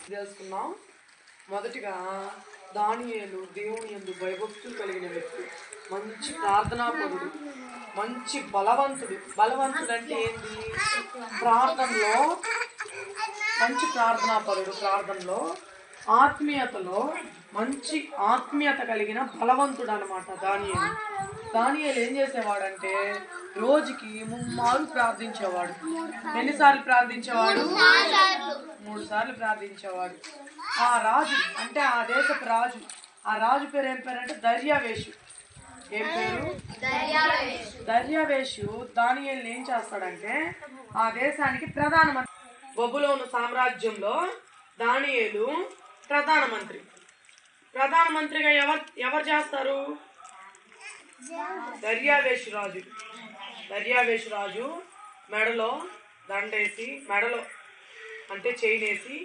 తెలుసుకున్నాం. మొదటిగా దానియేలు దేవుని యందు భయభక్తులు కలిగిన వ్యక్తి, మంచి ప్రార్థనాపరుడు, మంచి బలవంతుడు. బలవంతుడు అంటే ఏంటి? ప్రార్థనలో మంచి ప్రార్థనాపరుడు, ప్రార్థనలో ఆత్మీయతలో మంచి ఆత్మీయత కలిగిన బలవంతుడు అనమాట దానియేలు. దానియేలు ఏం చేసేవాడంటే రోజుకి 3 మార్లు ప్రార్థించేవాడు. ఎన్నిసార్లు ప్రార్థించేవాడు? 3 సార్లు ప్రార్థించేవాడు. ఆ రాజు అంటే ఆ దేశపు రాజు, ఆ రాజు పేరు ఏం పేరు అంటే దర్యావేషు. ఏం పేరు? దర్యావేషు దానియేలుని ఏం చేస్తాడంటే ఆ దేశానికి ప్రధానమంత్రి. బబులోను సామ్రాజ్యంలో దానియేలు ప్రధానమంత్రి. ప్రధానమంత్రిగా ఎవరు చేస్తారు? దర్యావేషు రాజు. దర్యావేషు రాజు మెడలో దండేసి, మెడలో అంటే చైనేసి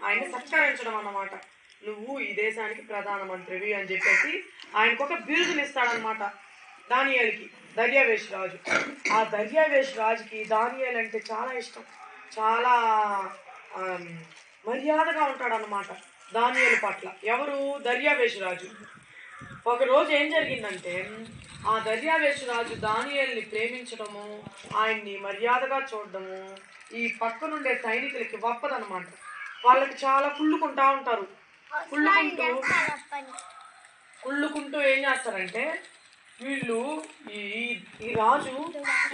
ఆయన్ని సత్కరించడం అన్నమాట. నువ్వు ఈ దేశానికి ప్రధానమంత్రివి అని చెప్పేసి ఆయనకు ఒక బిరుదునిస్తాడనమాట దానియేలుకి, దర్యావేషు రాజు. ఆ దర్యావేషు రాజుకి దానియేలు అంటే చాలా ఇష్టం, చాలా మర్యాదగా ఉంటాడనమాట దానియేలు పట్ల. ఎవరు? దర్యావేషు రాజు. ఒకరోజు ఏం జరిగిందంటే ఆ దర్యావేషు రాజు దానియేలుని ప్రేమించడము, ఆయన్ని మర్యాదగా చూడడము ఈ పక్కనుండే సైనికులకి వప్పదనమాట. వాళ్ళకి చాలా కుళ్ళుకుంటా ఉంటారు. కుళ్ళుకుంటూ ఏం చేస్తారంటే వీళ్ళు ఈ రాజు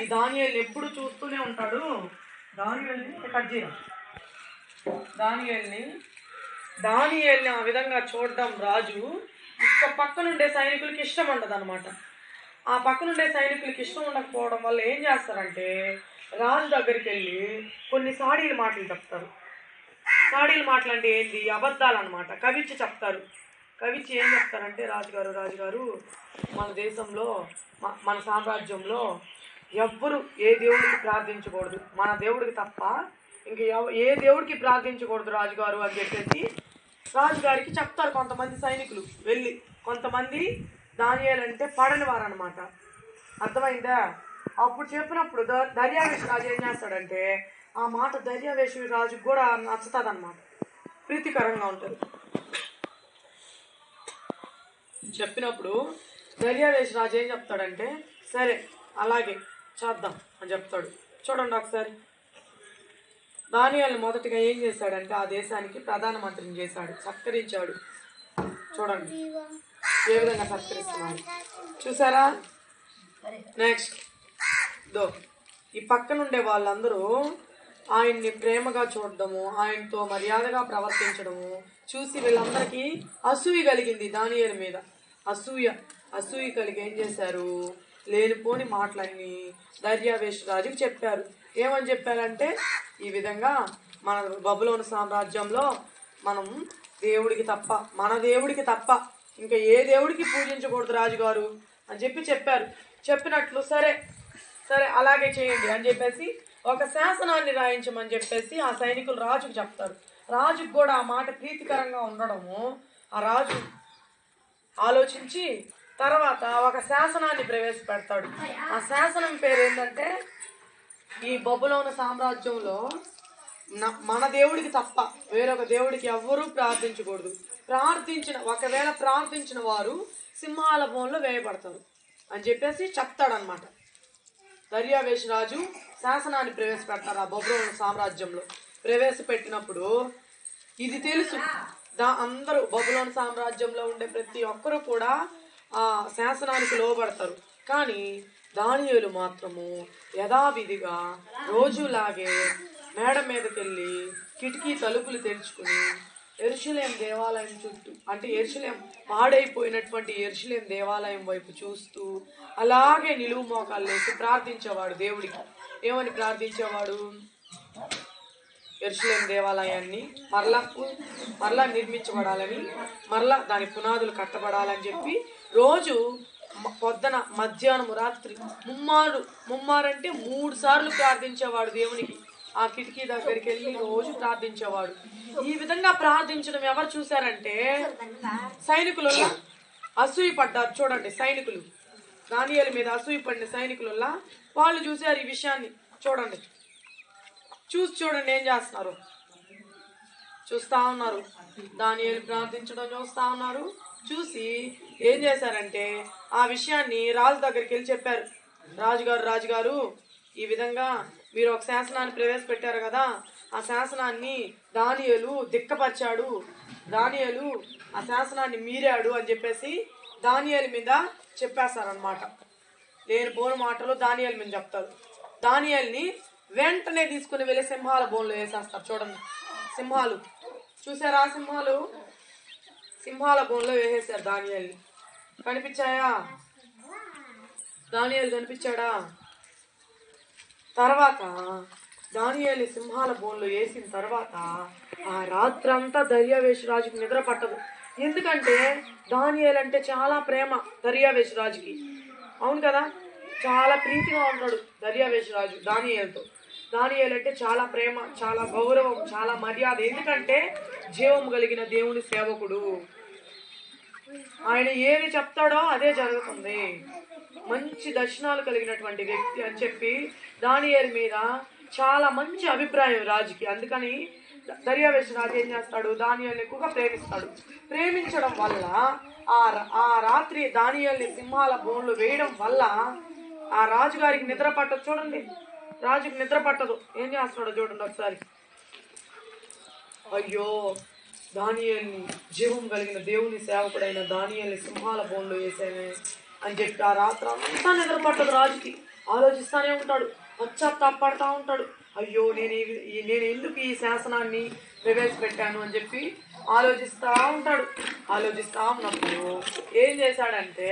ఈ దానియేలుని ఎప్పుడు చూస్తూనే ఉంటాడు. దానియేలుని ఆ విధంగా చూడడం రాజు ఇంక పక్కనుండే సైనికులకి ఇష్టం ఉండదు అనమాట. ఆ పక్కనుండే సైనికులకి ఇష్టం ఉండకపోవడం వల్ల ఏం చేస్తారంటే రాజు దగ్గరికి వెళ్ళి కొన్ని సాడీలు మాటలు చెప్తారు. సాడీలు మాటలు అంటే ఏంటి? అబద్ధాలు అనమాట. కవిచ్చి చెప్తారు. కవిచ్చి ఏం చెప్తారంటే రాజుగారు మన దేశంలో మన సామ్రాజ్యంలో ఎవ్వరు ఏ దేవుడికి ప్రార్థించకూడదు, మన దేవుడికి తప్ప ఇంక ఏ దేవుడికి ప్రార్థించకూడదు రాజుగారు అని చెప్పేసి రాజుగారికి చెప్తారు కొంతమంది సైనికులు వెళ్ళి. కొంతమంది దానియేలు అంటే పడని వారు అనమాట. అర్థమైందా? అప్పుడు చెప్పినప్పుడు దర్యావేషు రాజు ఏం చేస్తాడంటే ఆ మాట దర్యావేషు రాజుకు కూడా నచ్చుతుంది అనమాట, ప్రీతికరంగా ఉంటుంది. చెప్పినప్పుడు దర్యావేషు రాజు ఏం చెప్తాడంటే సరే అలాగే చేద్దాం అని చెప్తాడు. చూడండి ఒకసారి. దానియేలు మొదటిగా ఏం చేశాడంటే ఆ దేశానికి ప్రధానమంత్రిని చేశాడు, సత్కరించాడు. చూడండి ఏ విధంగా సత్కరిస్తున్నాడు చూసారా. నెక్స్ట్ ఈ పక్కనుండే వాళ్ళందరూ ఆయన్ని ప్రేమగా చూడడము, ఆయనతో మర్యాదగా ప్రవర్తించడము చూసి వీళ్ళందరికీ అసూయ కలిగింది. దానియేలు మీద అసూయ కలిగి ఏం చేశారు? లేనిపోని మాటలన్నీ దర్యావేషు రాజుకు చెప్పారు. ఏమని చెప్పారంటే ఈ విధంగా మన బబులోను సామ్రాజ్యంలో మనం మన దేవుడికి తప్ప ఇంకా ఏ దేవుడికి పూజించకూడదు రాజుగారు అని చెప్పారు. చెప్పినట్లు సరే అలాగే చేయండి అని చెప్పేసి ఒక శాసనాన్ని రాయించమని చెప్పేసి ఆ సైనికులు రాజుకు చెప్తారు. రాజుకు కూడా ఆ మాట ప్రీతికరంగా ఉండడము ఆ రాజు ఆలోచించి తర్వాత ఒక శాసనాన్ని ప్రవేశపెడతాడు. ఆ శాసనం పేరు ఏంటంటే ఈ బబులోను సామ్రాజ్యంలో మన దేవుడికి తప్ప వేరొక దేవుడికి ఎవ్వరూ ప్రార్థించకూడదు. ఒకవేళ ప్రార్థించిన వారు సింహాల బోన్లో వేయబడతారు అని చెప్పేసి చెప్తాడనమాట. దర్యావేషు రాజు శాసనాన్ని ప్రవేశపెడతారు ఆ బబులోను సామ్రాజ్యంలో. ప్రవేశపెట్టినప్పుడు ఇది తెలుసు అందరూ బబులోను సామ్రాజ్యంలో ఉండే ప్రతి ఒక్కరూ కూడా ఆ శాసనానికి లోబడతారు. కానీ దానియేలు మాత్రము యథావిధిగా రోజులాగే మేడ మీదకి వెళ్ళి కిటికీ తలుపులు తెరుచుకుని యెరూషలేము దేవాలయం చుట్టూ అంటే పాడైపోయినటువంటి యెరూషలేము దేవాలయం వైపు చూస్తూ అలాగే నిలువు మోకాలు వేసి ప్రార్థించేవాడు దేవుడికి. ఏమని ప్రార్థించేవాడు? యెరూషలేము దేవాలయాన్ని మరలా నిర్మించబడాలని, మరలా దాని పునాదులు కట్టబడాలని చెప్పి రోజు పొద్దున మధ్యాహ్నం రాత్రి ముమ్మారంటే 3 సార్లు ప్రార్థించేవాడు దేవునికి. ఆ కిటికీ దగ్గరికి వెళ్ళి రోజు ప్రార్థించేవాడు. ఈ విధంగా ప్రార్థించడం ఎవరు చూశారంటే సైనికులు అసూయ పడ్డారు. చూడండి సైనికులు దానియేలు మీద అసూయ పడిన సైనికుల వాళ్ళు చూశారు ఈ విషయాన్ని. చూడండి ఏం చేస్తున్నారు చూస్తూ ఉన్నారు. దానియేలు ప్రార్థించడం చూస్తూ ఉన్నారు. చూసి ఏం చేశారంటే ఆ విషయాన్ని రాజు దగ్గరికి వెళ్ళి చెప్పారు. రాజుగారు ఈ విధంగా మీరు ఒక శాసనాన్ని ప్రవేశపెట్టారు కదా, ఆ శాసనాన్ని దానియేలు ధిక్కపరిచాడు, దానియేలు ఆ శాసనాన్ని మీరాడు అని చెప్పేసి దానియేలు మీద చెప్పేస్తారనమాట. లేని పోని మాటలు దానియేలు మీద చెప్తారు. దానియేలుని వెంటనే తీసుకుని వెళ్ళి సింహాల బోన్లో వేసేస్తారు. చూడండి, సింహాలు చూసారా, సింహాల బోన్లో వేసేసారు దానియేలుని. కనిపించాయా? దానియేలు కనిపించాడా? తర్వాత దానియేలు సింహాల బోన్లో వేసిన తర్వాత ఆ రాత్రంతా దర్యావేషు రాజుకి నిద్ర పట్టదు. ఎందుకంటే దానియేలు అంటే చాలా ప్రేమ దర్యావేషు రాజుకి. అవును కదా, చాలా ప్రీతిగా ఉంటాడు దర్యావేషు రాజు దానియేలుతో. దానియేలు అంటే చాలా ప్రేమ, చాలా గౌరవం, చాలా మర్యాద. ఎందుకంటే జీవం కలిగిన దేవుని సేవకుడు. ఆయన ఏమి చెప్తాడో అదే జరుగుతుంది. మంచి దర్శనాలు కలిగినటువంటి వ్యక్తి అని చెప్పి దానియేలు మీద చాలా మంచి అభిప్రాయం రాజుకి. అందుకని దర్యావేషు రాజు ఏం చేస్తాడు, దానియేలుని ఎక్కువగా ప్రేమిస్తాడు. ప్రేమించడం వల్ల ఆ రాత్రి దానియేలుని సింహాల బోన్లు వేయడం వల్ల ఆ రాజుగారికి నిద్ర పట్టదు. చూడండి, రాజుకి నిద్ర పట్టదు. ఏం చేస్తున్నాడో చూడండి ఒకసారి. అయ్యో, దానియేలుని, జీవం కలిగిన దేవుని సేవకుడైన దానియేలుని సింహాల బోన్లో వేసానే అని చెప్పి ఆ రాత్రి అంతా నిద్ర పట్టదు రాజుకి. ఆలోచిస్తూనే ఉంటాడు, పశ్చాత్తాపడతా ఉంటాడు. అయ్యో, నేను ఎందుకు ఈ శాసనాన్ని ప్రవేశపెట్టాను అని చెప్పి ఆలోచిస్తూ ఉంటాడు. ఆలోచిస్తూ ఉన్నప్పుడు ఏం చేశాడంటే